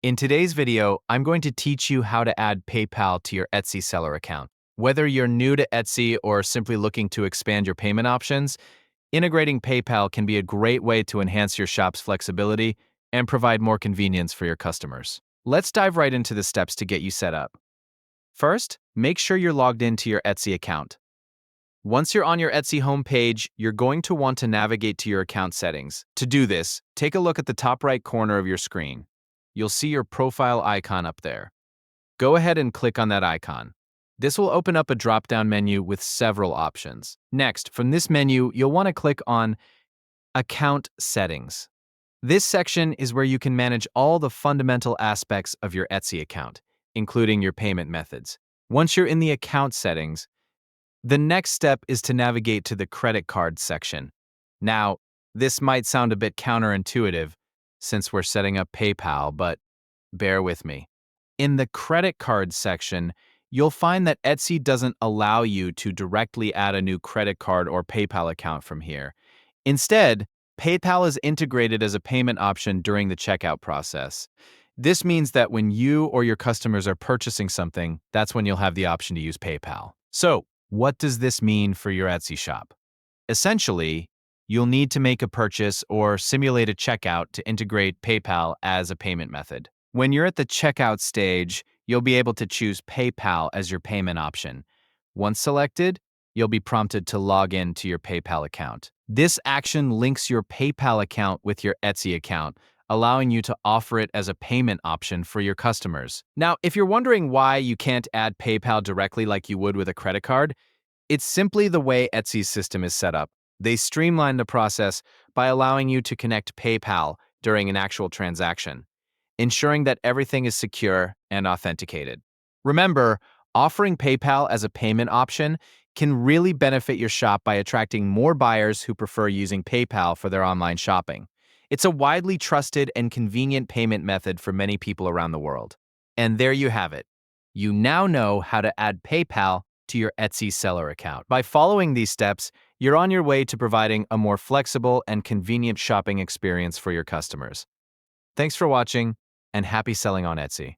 In today's video, I'm going to teach you how to add PayPal to your Etsy seller account. Whether you're new to Etsy or simply looking to expand your payment options, integrating PayPal can be a great way to enhance your shop's flexibility and provide more convenience for your customers. Let's dive right into the steps to get you set up. First, make sure you're logged into your Etsy account. Once you're on your Etsy homepage, you're going to want to navigate to your account settings. To do this, take a look at the top right corner of your screen. You'll see your profile icon up there. Go ahead and click on that icon. This will open up a drop-down menu with several options. Next, from this menu, you'll want to click on Account Settings. This section is where you can manage all the fundamental aspects of your Etsy account, including your payment methods. Once you're in the account settings, the next step is to navigate to the credit card section. Now, this might sound a bit counterintuitive since we're setting up PayPal, but bear with me. In the credit card section, you'll find that Etsy doesn't allow you to directly add a new credit card or PayPal account from here. Instead, PayPal is integrated as a payment option during the checkout process. This means that when you or your customers are purchasing something, that's when you'll have the option to use PayPal. So, what does this mean for your Etsy shop? Essentially, you'll need to make a purchase or simulate a checkout to integrate PayPal as a payment method. When you're at the checkout stage, you'll be able to choose PayPal as your payment option. Once selected, you'll be prompted to log in to your PayPal account. This action links your PayPal account with your Etsy account, allowing you to offer it as a payment option for your customers. Now, if you're wondering why you can't add PayPal directly like you would with a credit card, it's simply the way Etsy's system is set up. They streamline the process by allowing you to connect PayPal during an actual transaction, ensuring that everything is secure and authenticated. Remember, offering PayPal as a payment option can really benefit your shop by attracting more buyers who prefer using PayPal for their online shopping. It's a widely trusted and convenient payment method for many people around the world. And there you have it. You now know how to add PayPal to your Etsy seller account. By following these steps, you're on your way to providing a more flexible and convenient shopping experience for your customers. Thanks for watching, and happy selling on Etsy.